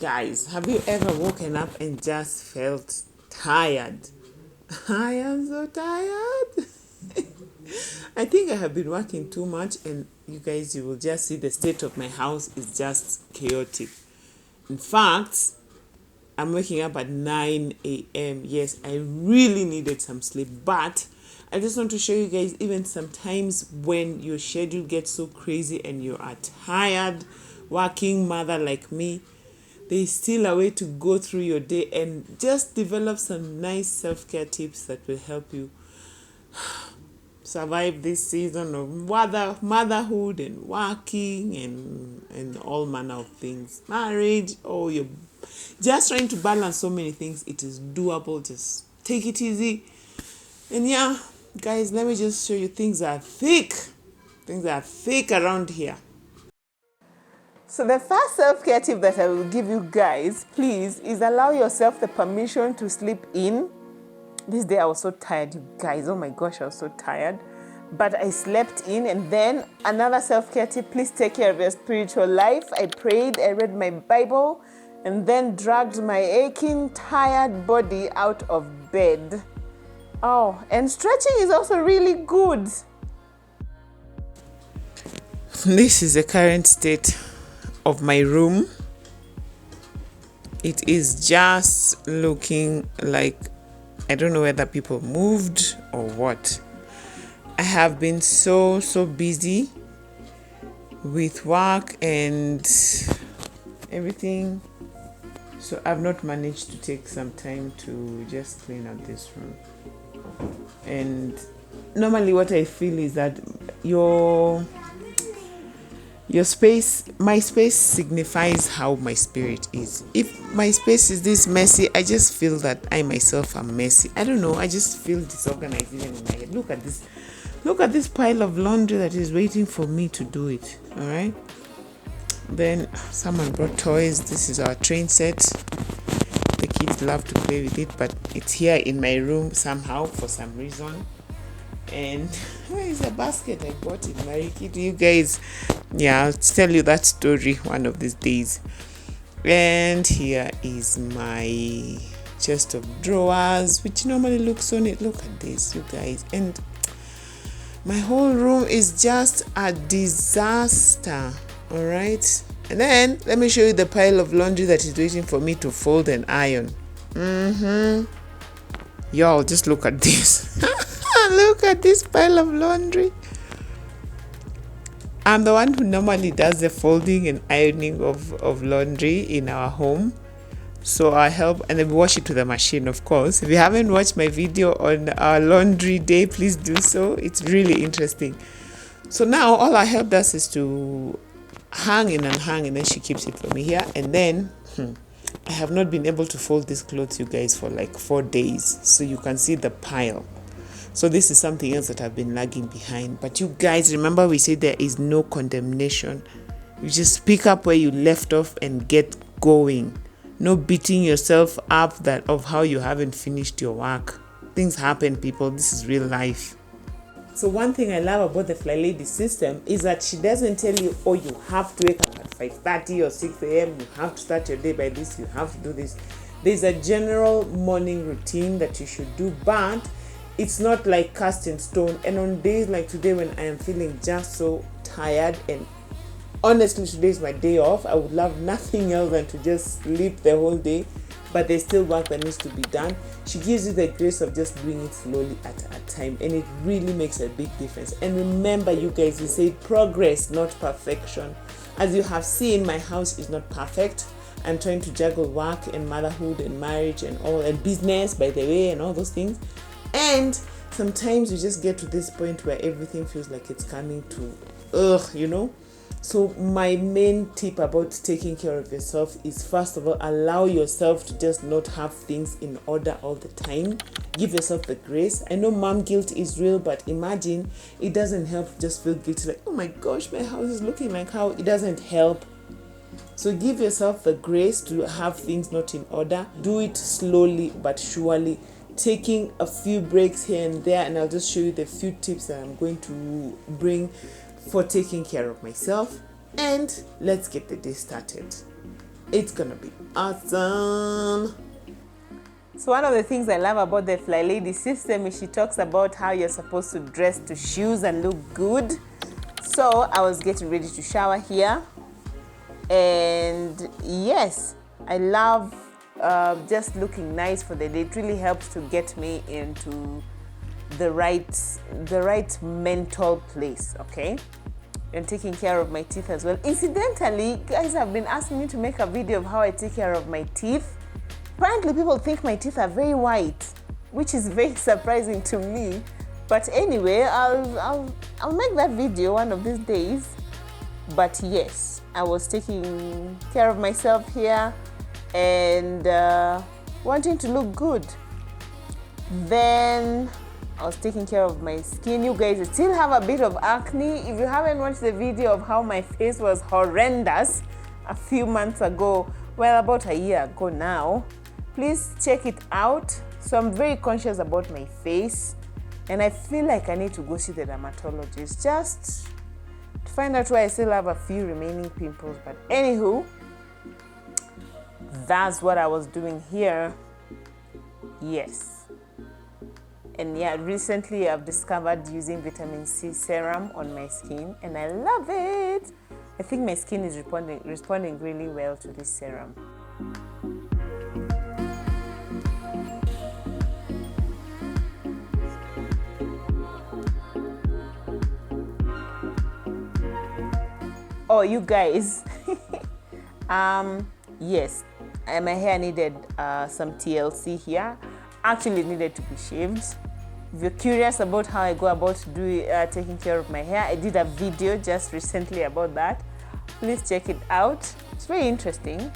Guys, have you ever woken up and just felt tired? I am so tired. I think I have been working too much, and you guys, you will just see the state of my house is just chaotic. In fact, I'm waking up at 9 a.m. Yes, I really needed some sleep, but I just want to show you guys, even sometimes when your schedule gets so crazy and you are tired, working mother like me, there is still a way to go through your day and just develop some nice self-care tips that will help you survive this season of motherhood and working and all manner of things. Marriage, oh, you're just trying to balance so many things. It is doable. Just take it easy. And yeah, guys, let me just show you, things are thick. Things are thick around here. So the first self-care tip that I will give you guys, please, is allow yourself the permission to sleep in. This day I was so tired, you guys. Oh my gosh, I was so tired. But I slept in. And then another self-care tip, please take care of your spiritual life. I prayed, I read my Bible, and then dragged my aching, tired body out of bed. Oh, and stretching is also really good. This is the current state of my room. It is just looking like, I don't know whether people moved or what. I have been so busy with work and everything, so I've not managed to take some time to just clean up this room. And normally what I feel is that your space, my space, signifies how my spirit is. If my space is this messy, I just feel that I myself am messy. I don't know, I just feel disorganized even in my head. Look at this pile of laundry that is waiting for me to do it. All right, then someone brought toys. This is our train set. The kids love to play with it, but it's here in my room somehow for some reason. And where is a basket I bought in Marikit? You guys, yeah, I'll tell you that story one of these days. And here is my chest of drawers, which normally looks so neat. Look at this, you guys. And my whole room is just a disaster. All right. And then let me show you the pile of laundry that is waiting for me to fold and iron. Y'all, just look at this. Look at this pile of laundry. I'm the one who normally does the folding and ironing of laundry in our home. So I help, and then we wash it to the machine, of course. If you haven't watched my video on our laundry day, please do so. It's really interesting. So now all our help does is to hang, and then she keeps it for me here. And then I have not been able to fold these clothes, you guys, for like 4 days. So you can see the pile. So this is something else that I've been lagging behind. But you guys, remember we said there is no condemnation. You just pick up where you left off and get going. No beating yourself up that of how you haven't finished your work. Things happen, people. This is real life. So one thing I love about the Fly Lady system is that she doesn't tell you, oh, you have to wake up at 5:30 or 6 a.m. You have to start your day by this. You have to do this. There's a general morning routine that you should do, but it's not like cast in stone. And on days like today when I am feeling just so tired, and honestly today is my day off, I would love nothing else than to just sleep the whole day, but there's still work that needs to be done. She gives you the grace of just doing it slowly at a time, and it really makes a big difference. And remember, you guys, we say progress, not perfection. As you have seen, my house is not perfect. I'm trying to juggle work and motherhood and marriage and all, and business, by the way, and all those things. And sometimes you just get to this point where everything feels like it's coming to So my main tip about taking care of yourself is, first of all, allow yourself to just not have things in order all the time. Give yourself the grace. I know mom guilt is real, but imagine, it doesn't help to just feel guilty like, oh my gosh, my house is looking like how. It doesn't help. So give yourself the grace to have things not in order. Do it slowly but surely, taking a few breaks here and there, and I'll just show you the few tips that I'm going to bring for taking care of myself. And let's get the day started. It's gonna be awesome. So one of the things I love about the Fly Lady system is she talks about how you're supposed to dress to shoes and look good. So I was getting ready to shower here, and yes, I love just looking nice for the day. It really helps to get me into the right mental place, okay? And taking care of my teeth as well. Incidentally, guys have been asking me to make a video of how I take care of my teeth. Apparently people think my teeth are very white, which is very surprising to me. But anyway, I'll make that video one of these days. But yes, I was taking care of myself here and wanting to look good. Then I was taking care of my skin. You guys still have a bit of acne. If you haven't watched the video of how my face was horrendous a few months ago, well, about a year ago now, please check it out. So I'm very conscious about my face, and I feel like I need to go see the dermatologist just to find out why I still have a few remaining pimples. But anywho, that's what I was doing here. Yes. And yeah, recently I've discovered using vitamin C serum on my skin, and I love it. I think my skin is responding really well to this serum. Oh, you guys. Yes, my hair needed some TLC here. Actually, it needed to be shaved. If you're curious about how I go about taking care of my hair, I did a video just recently about that. Please check it out. It's very interesting.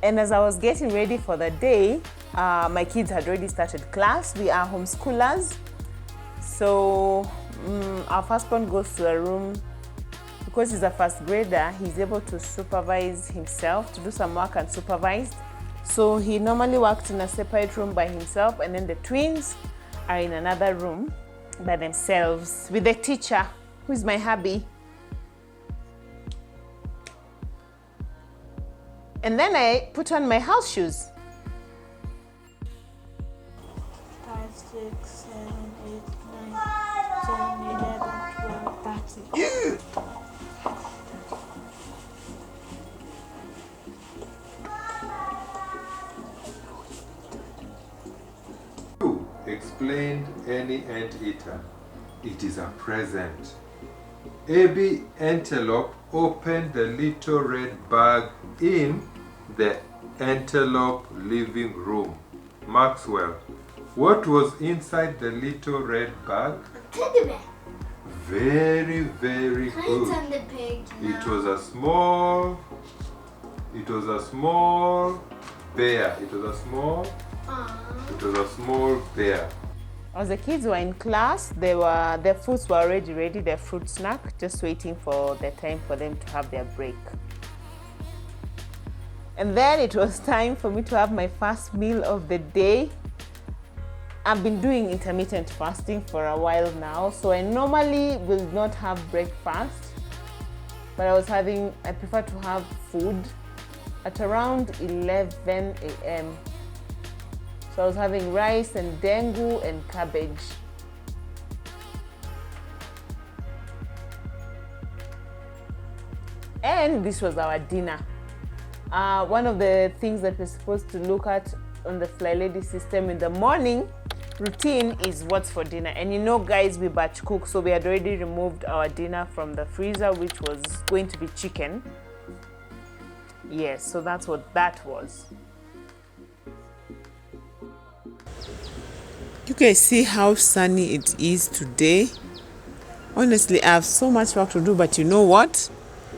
And as I was getting ready for the day, my kids had already started class. We are homeschoolers. So our firstborn goes to a room. Because he's a first grader, he's able to supervise himself, to do some work unsupervised. So he normally works in a separate room by himself, and then the twins are in another room by themselves with the teacher, who is my hubby. And then I put on my house shoes. 5, 6, 7, 8, 9, 10, 11, 12, 13. Explained any anteater. It is a present. Abby Antelope opened the little red bag in the antelope living room. Maxwell, what was inside the little red bag? A teddy bear. Very, very good. On the page now. It was a small bear. It was a small bear. As the kids were in class, their foods were already ready, their fruit snack, just waiting for the time for them to have their break. And then it was time for me to have my first meal of the day. I've been doing intermittent fasting for a while now, so I normally will not have breakfast, but I prefer to have food at around 11 a.m. So I was having rice and dengu and cabbage. And this was our dinner. One of the things that we're supposed to look at on the Fly Lady system in the morning routine is what's for dinner. And you know, guys, we batch cook, so we had already removed our dinner from the freezer, which was going to be chicken. Yes, so that's what that was. You guys see how sunny it is today? Honestly, I have so much work to do, but you know what?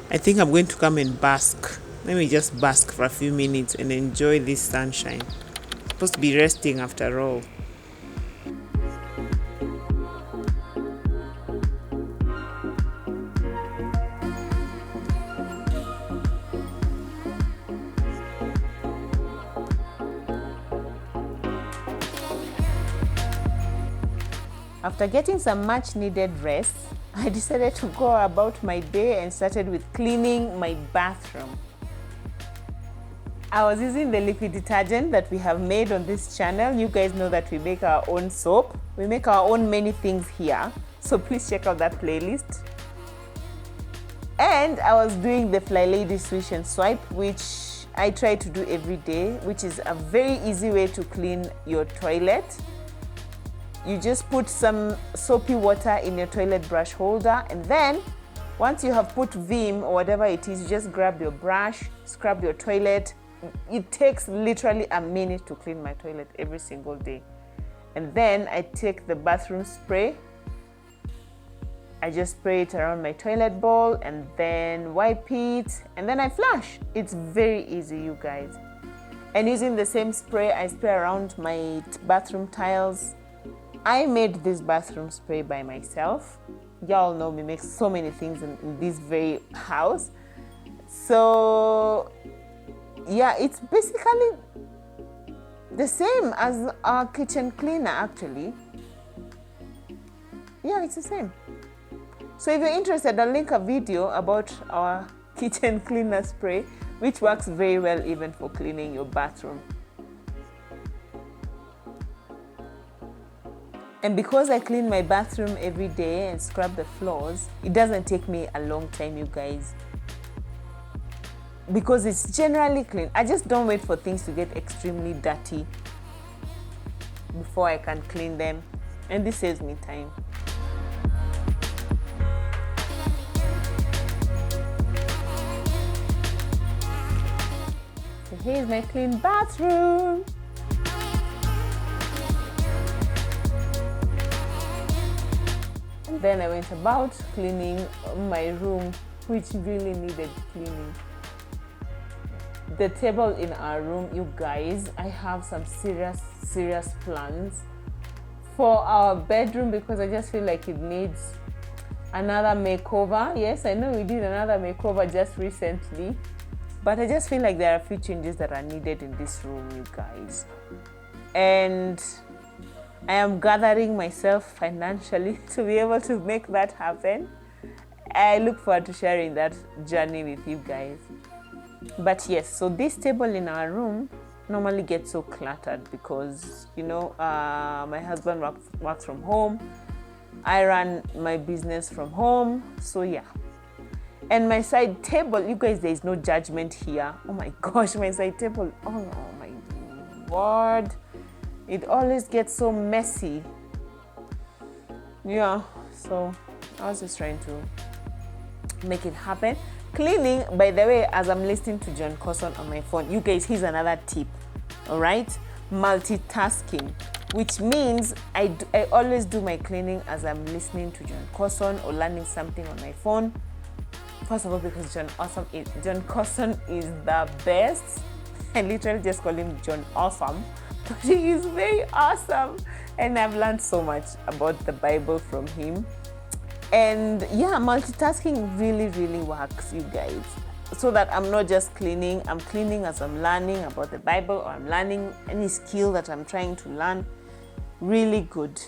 I think I'm going to come and bask. Let me just bask for a few minutes and enjoy this sunshine. I'm supposed to be resting after all. After getting some much needed rest, I decided to go about my day and started with cleaning my bathroom. I was using the liquid detergent that we have made on this channel. You guys know that we make our own soap. We make our own many things here. So please check out that playlist. And I was doing the Fly Lady Swish and Swipe, which I try to do every day, which is a very easy way to clean your toilet. You just put some soapy water in your toilet brush holder, and then once you have put Vim or whatever it is, you just grab your brush, scrub your toilet. It takes literally a minute to clean my toilet every single day. And then I take the bathroom spray. I just spray it around my toilet bowl and then wipe it, and then I flush. It's very easy, you guys. And using the same spray, I spray around my bathroom tiles. I made this bathroom spray by myself. Y'all know me make so many things in this very house. So yeah, it's basically the same as our kitchen cleaner actually. Yeah, it's the same. So if you're interested, I'll link a video about our kitchen cleaner spray, which works very well even for cleaning your bathroom. And because I clean my bathroom every day and scrub the floors, it doesn't take me a long time, you guys. Because it's generally clean. I just don't wait for things to get extremely dirty before I can clean them. And this saves me time. So here's my clean bathroom. Then I went about cleaning my room, which really needed cleaning. The table in our room, you guys, I have some serious plans for our bedroom because I just feel like it needs another makeover. Yes, I know we did another makeover just recently, but I just feel like there are a few changes that are needed in this room, you guys. And I am gathering myself financially to be able to make that happen. I look forward to sharing that journey with you guys. But yes, so this table in our room normally gets so cluttered because, you know, my husband works from home. I run my business from home. So yeah. And my side table, you guys, there is no judgment here. Oh my gosh, my side table. Oh no, my word. It always gets so messy. Yeah, so I was just trying to make it happen. Cleaning, by the way, as I'm listening to John Cosson on my phone, you guys, here's another tip, all right? Multitasking, which means I always do my cleaning as I'm listening to John Cosson or learning something on my phone. First of all, because John Cosson is the best. I literally just call him John Awesome. But he is very awesome, and I've learned so much about the Bible from him. And yeah, multitasking really works, you guys, so that I'm not just cleaning, I'm cleaning as I'm learning about the Bible, or I'm learning any skill that I'm trying to learn. Really good.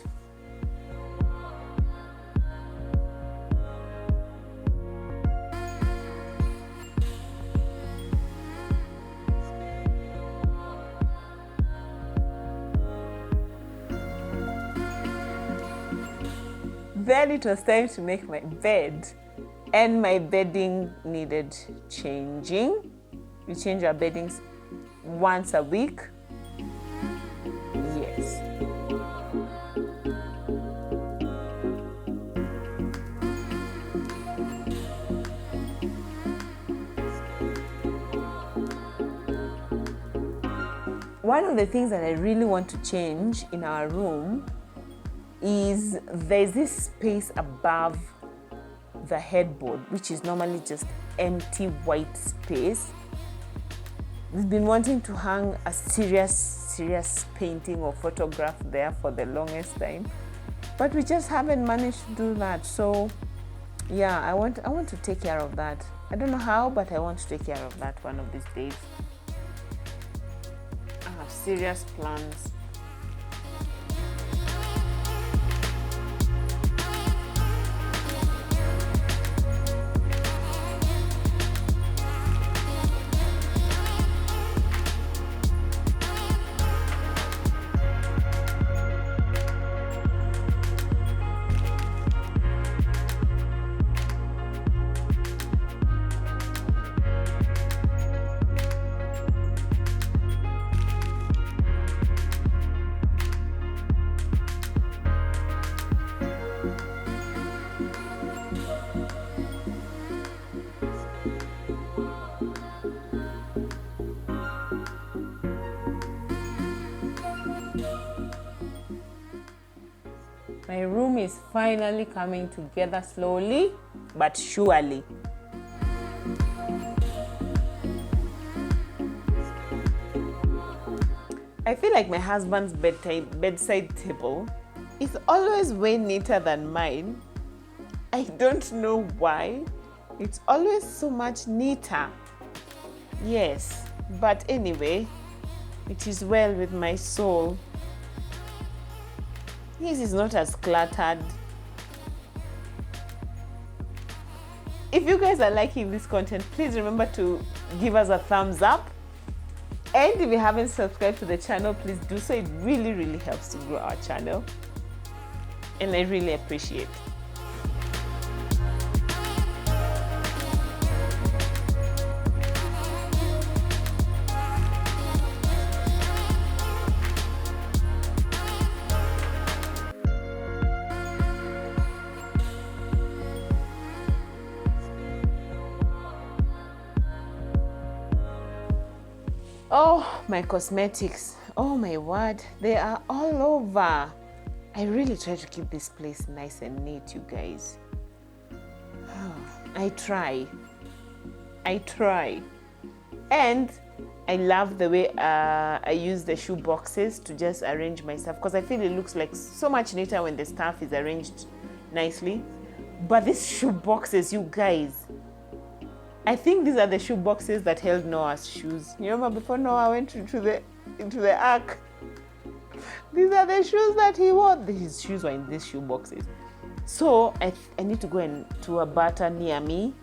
Then it was time to make my bed, and my bedding needed changing. We change our beddings once a week. Yes. One of the things that I really want to change in our room is there's this space above the headboard, which is normally just empty white space. We've been wanting to hang a serious painting or photograph there for the longest time, but we just haven't managed to do that. So yeah, I want to take care of that. I don't know how, but I want to take care of that one of these days. I have serious plans. room is finally coming together slowly but surely. I feel like my husband's bedside table is always way neater than mine. I don't know why. It's always so much neater. Yes, but anyway, it is well with my soul. His is not as cluttered. If you guys are liking this content, please remember to give us a thumbs up. And if you haven't subscribed to the channel, please do so. It really, really helps to grow our channel. And I really appreciate it. Oh, my cosmetics. Oh my word, they are all over. I really try to keep this place nice and neat, you guys. I try. And I love the way I use the shoe boxes to just arrange my stuff, because I feel it looks like so much neater when the stuff is arranged nicely. But these shoe boxes, you guys, I think these are the shoe boxes that held Noah's shoes. You remember before Noah went into the ark? These are the shoes that he wore. His shoes were in these shoe boxes. So I need to go to a bar near me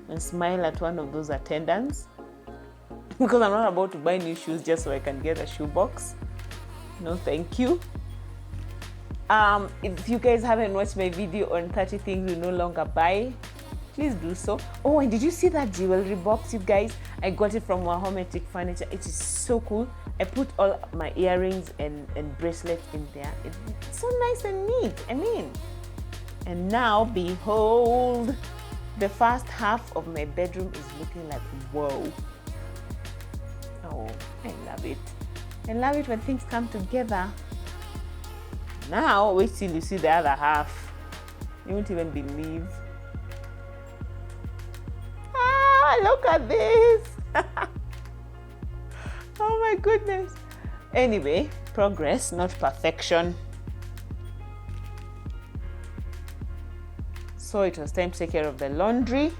and smile at one of those attendants, because I'm not about to buy new shoes just so I can get a shoe box. No, thank you. If you guys haven't watched my video on 30 things you no longer buy, please do so. Oh, and did you see that jewelry box, you guys? I got it from our Homestead furniture. It is so cool. I put all my earrings and bracelets in there. It's so nice and neat. I mean, and now behold, the first half of my bedroom is looking like whoa. Oh, I love it. I love it when things come together. Now wait till you see the other half. You won't even believe. Look at this. Oh my goodness. Anyway, progress, not perfection. So it was time to take care of the laundry,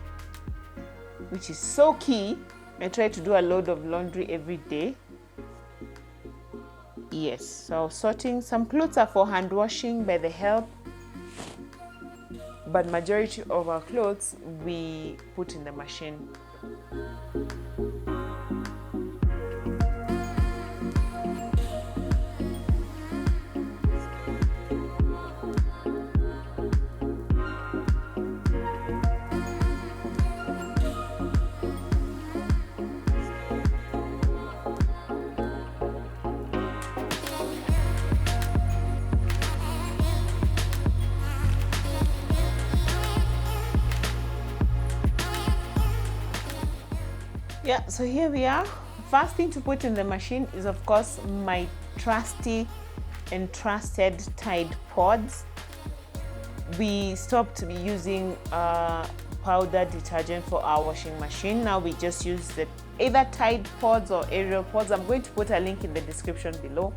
which is so key. I try to do a load of laundry every day. Yes, so sorting. Some clothes are for hand washing by the help, but majority of our clothes we put in the machine. Yeah, so here we are. First thing to put in the machine is, of course, my trusty and trusted Tide pods. We stopped using powder detergent for our washing machine. Now we just use the either Tide pods or Ariel pods. I'm going to put a link in the description below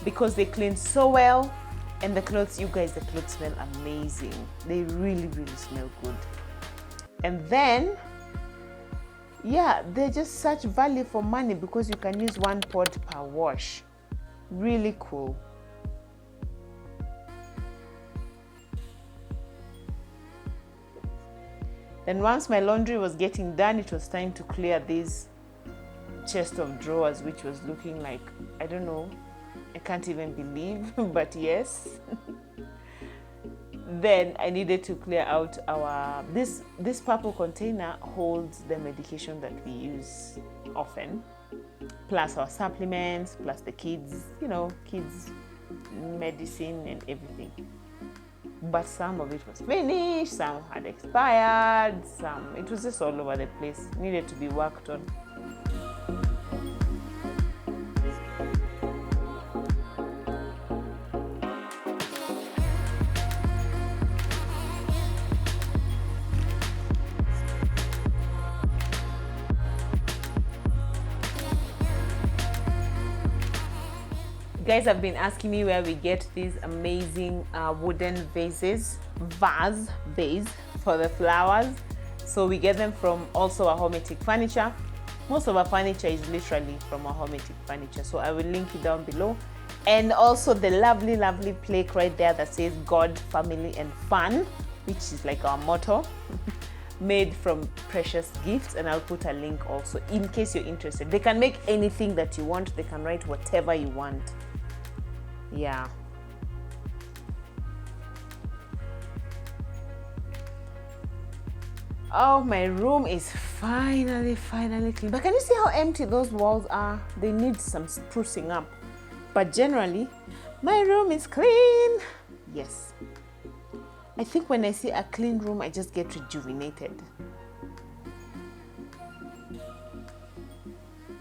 because they clean so well. And the clothes, you guys, the clothes smell amazing. They really, really smell good. And then, yeah, they're just such value for money because you can use one pod per wash. Really cool. Then once my laundry was getting done, it was time to clear this chest of drawers, which was looking like, I don't know, I can't even believe, but yes. Then I needed to clear out our, this purple container holds the medication that we use often, plus our supplements, plus the kids, you know, kids medicine and everything. But some of it was finished, some had expired, some, it was just all over the place, needed to be worked on. guys have been asking me where we get these amazing wooden vase for the flowers. So we get them from also our Hometic furniture. Most of our furniture is literally from our Hometic furniture. So I will link it down below. And also the lovely, lovely plaque right there that says God, Family and Fun, which is like our motto, made from precious gifts. And I'll put a link also in case you're interested. They can make anything that you want. They can write whatever you want. Yeah. Oh, my room is finally clean. But can you see how empty those walls are? They need some sprucing up. But generally, my room is clean. Yes. I think when I see a clean room, I just get rejuvenated.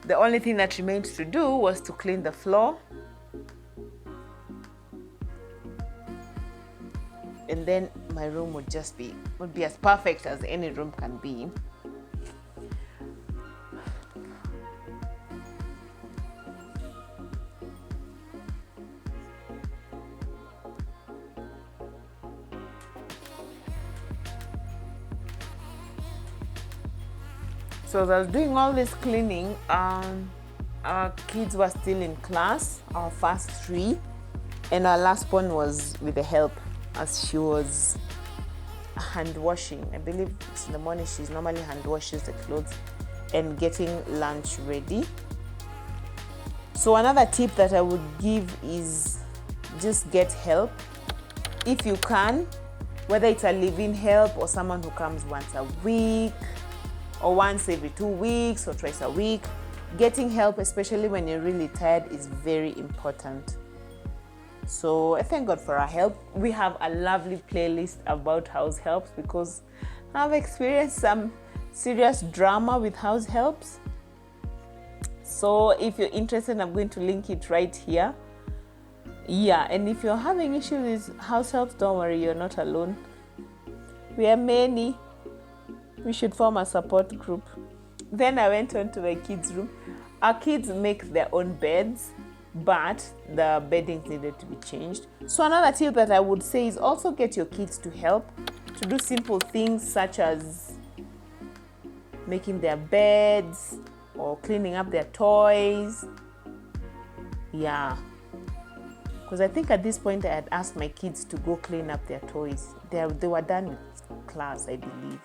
The only thing that remained to do was to clean the floor. And then my room would be as perfect as any room can be. So as I was doing all this cleaning, our kids were still in class, our first 3, and our last one was with the help, as she was hand washing. I believe in the morning she's normally hand washes the clothes and getting lunch ready. So another tip that I would give is just get help if you can, whether it's a live-in help or someone who comes once a week or once every 2 weeks or twice a week. Getting help, especially when you're really tired, is very important. So I thank God for our help. We have a lovely playlist about house helps because I've experienced some serious drama with house helps. So if you're interested, I'm going to link it right here. Yeah, and if you're having issues with house helps, don't worry, you're not alone. We are many. We should form a support group. Then I went on to my kids' room. Our kids make their own beds, but the beddings needed to be changed. So another tip that I would say is also get your kids to help to do simple things such as making their beds or cleaning up their toys. Yeah, because I think at this point I had asked my kids to go clean up their toys. They were done with class, I believe.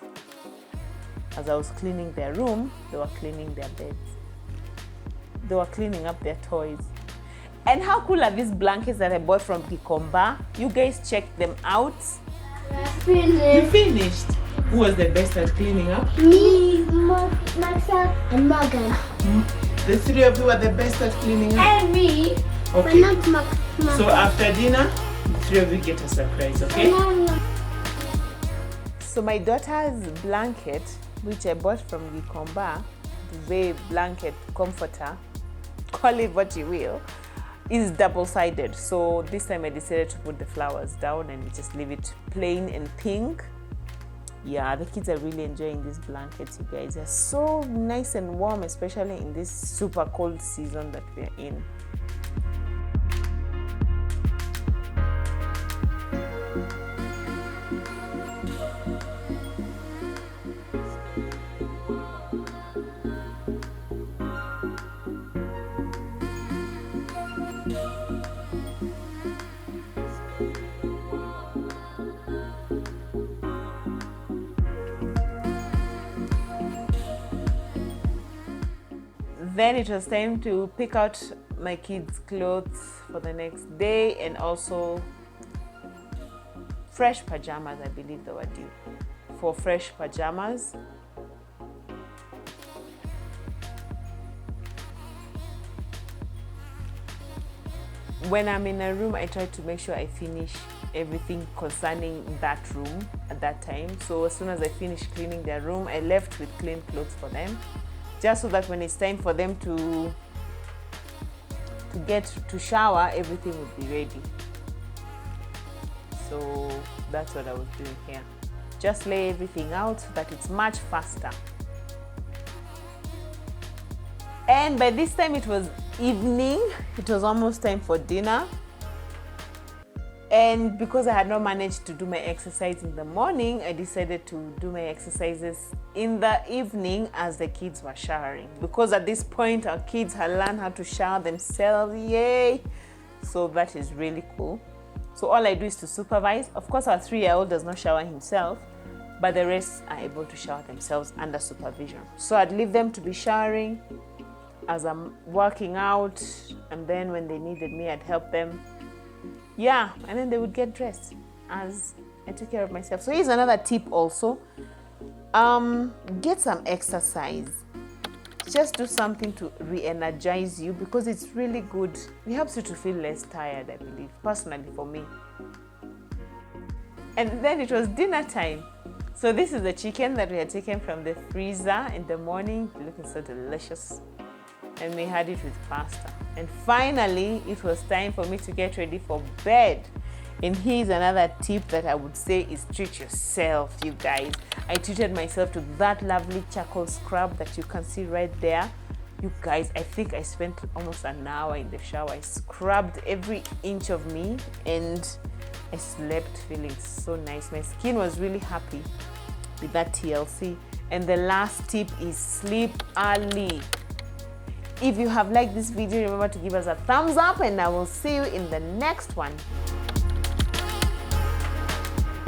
As I was cleaning their room, they were cleaning their beds. They were cleaning up their toys. And how cool are these blankets that I bought from Gikomba? You guys check them out. Finished. You finished? Who was the best at cleaning up? Me, Maxwell, and Morgan. The 3 of you were the best at cleaning up? And me. Okay. But not Max. So after dinner, the 3 of you get a surprise, okay? No. So my daughter's blanket, which I bought from Gikomba, the blanket comforter, call it what you will, is double-sided. So this time I decided to put the flowers down and just leave it plain and pink. Yeah, the kids are really enjoying these blankets, you guys. They're so nice and warm, especially in this super cold season that we're in. Then it was time to pick out my kids' clothes for the next day and also fresh pajamas. I believe they were due for fresh pajamas. When I'm in a room, I try to make sure I finish everything concerning that room at that time. So as soon as I finished cleaning their room, I left with clean clothes for them, just so that when it's time for them to get to shower, everything would be ready. So that's what I was doing here. Just lay everything out so that it's much faster. And by this time it was evening. It was almost time for dinner. And because I had not managed to do my exercise in the morning, I decided to do my exercises in the evening as the kids were showering. Because at this point, our kids had learned how to shower themselves. Yay! So that is really cool. So all I do is to supervise. Of course, our 3-year-old does not shower himself, but the rest are able to shower themselves under supervision. So I'd leave them to be showering as I'm working out, and then when they needed me, I'd help them. Yeah, and then they would get dressed as I took care of myself. So here's another tip also. Get some exercise. Just do something to re-energize you, because it's really good. It helps you to feel less tired, I believe, personally for me. And then it was dinner time. So this is the chicken that we had taken from the freezer in the morning, looking so delicious. And we had it with pasta. And finally, it was time for me to get ready for bed. And here's another tip that I would say is treat yourself, you guys. I treated myself to that lovely charcoal scrub that you can see right there. You guys, I think I spent almost an hour in the shower. I scrubbed every inch of me and I slept feeling so nice. My skin was really happy with that TLC. And the last tip is sleep early. If you have liked this video, remember to give us a thumbs up, and I will see you in the next one.